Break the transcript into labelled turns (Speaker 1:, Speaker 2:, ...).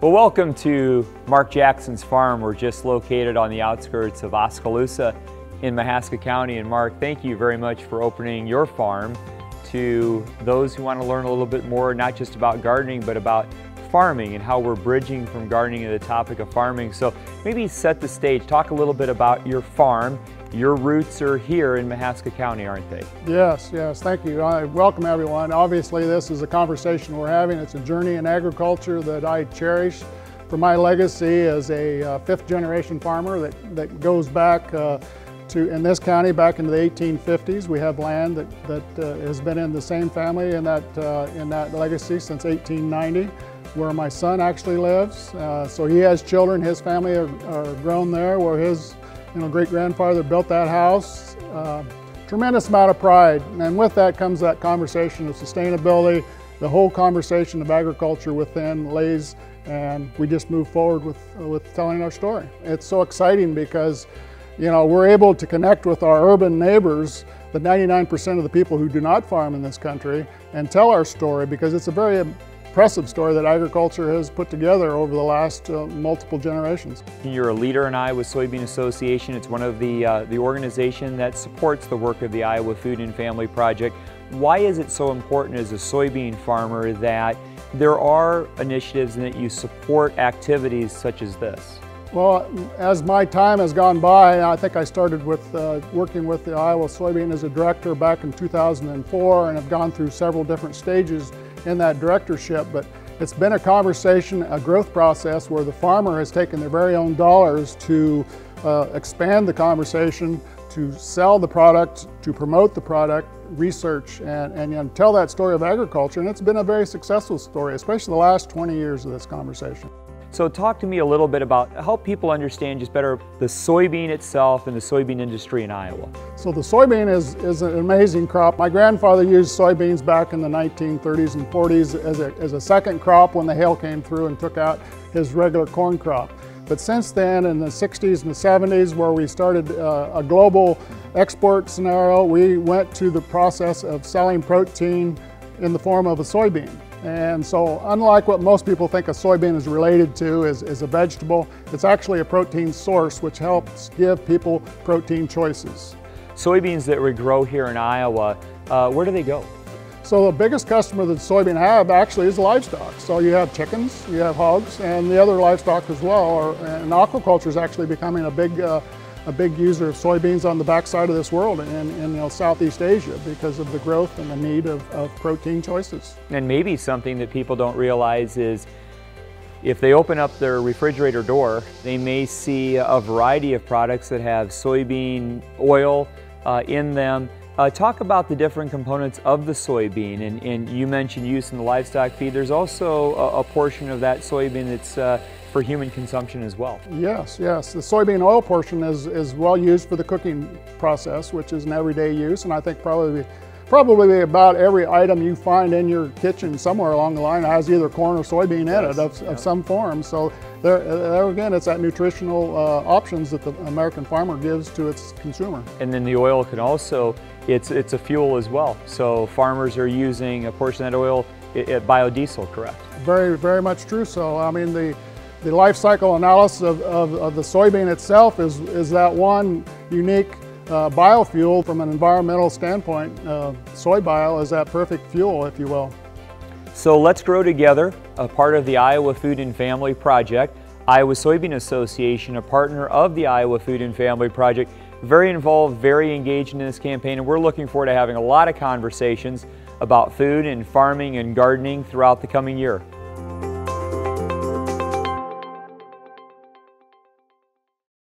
Speaker 1: Well, welcome to Mark Jackson's farm. We're just located on the outskirts of Oskaloosa in Mahaska County. And Mark, thank you very much for opening your farm to those who want to learn a little bit more, not just about gardening, but about farming and how we're bridging from gardening to the topic of farming. So maybe set the stage, talk a little bit about your farm. Your roots are here in Mahaska County, aren't they?
Speaker 2: Yes, thank you. I welcome everyone. Obviously, this is a conversation we're having. It's a journey in agriculture that I cherish for my legacy as a fifth generation farmer that goes back in this county back into the 1850s. We have land that has been in the same family in that legacy since 1890, where my son actually lives. So he has children, his family are grown there, where his great-grandfather built that house. Tremendous amount of pride, and with that comes that conversation of sustainability. The whole conversation of agriculture within lays, and we just move forward with telling our story. It's so exciting because we're able to connect with our urban neighbors, the 99% of the people who do not farm in this country, and tell our story, because it's a very impressive story that agriculture has put together over the last multiple generations.
Speaker 1: You're a leader in Iowa Soybean Association. It's one of the organization that supports the work of the Iowa Food and Family Project. Why is it so important as a soybean farmer that there are initiatives and that you support activities such as this?
Speaker 2: Well, as my time has gone by, I think I started with working with the Iowa Soybean as a director back in 2004, and have gone through several different stages in that directorship. But it's been a conversation, a growth process, where the farmer has taken their very own dollars to expand the conversation, to sell the product, to promote the product, research, and tell that story of agriculture. And it's been a very successful story, especially the last 20 years of this conversation.
Speaker 1: So talk to me a little bit about, help people understand just better the soybean itself and the soybean industry in Iowa. So
Speaker 2: the soybean is an amazing crop. My grandfather used soybeans back in the 1930s and 40s as a second crop when the hail came through and took out his regular corn crop. But since then, in the 60s and the 70s, where we started a global export scenario, we went to the process of selling protein in the form of a soybean. And so, unlike what most people think a soybean is related to is a vegetable, it's actually a protein source, which helps give people protein choices.
Speaker 1: Soybeans that we grow here in Iowa, where do they go?
Speaker 2: So the biggest customer that soybean have actually is livestock. So you have chickens, you have hogs, and the other livestock as well. And aquaculture is actually becoming a big user of soybeans on the backside of this world in Southeast Asia, because of the growth and the need of protein choices.
Speaker 1: And maybe something that people don't realize is if they open up their refrigerator door, they may see a variety of products that have soybean oil in them. Talk about the different components of the soybean, and you mentioned use in the livestock feed. There's also a portion of that soybean that's for human consumption as well.
Speaker 2: Yes. The soybean oil portion is well used for the cooking process, which is an everyday use, and I think probably about every item you find in your kitchen somewhere along the line has either corn or soybean in it of some form. So there again, it's that nutritional options that the American farmer gives to its consumer. And
Speaker 1: then the oil can also, it's a fuel as well. So farmers are using a portion of that oil at biodiesel, correct?
Speaker 2: Very, very much true. So I mean, the life cycle analysis of the soybean itself is that one unique biofuel from an environmental standpoint. Soy bile is that perfect fuel, if you will.
Speaker 1: So let's grow together, a part of the Iowa Food and Family Project. Iowa Soybean Association, a partner of the Iowa Food and Family Project, very involved, very engaged in this campaign, and we're looking forward to having a lot of conversations about food and farming and gardening throughout the coming year.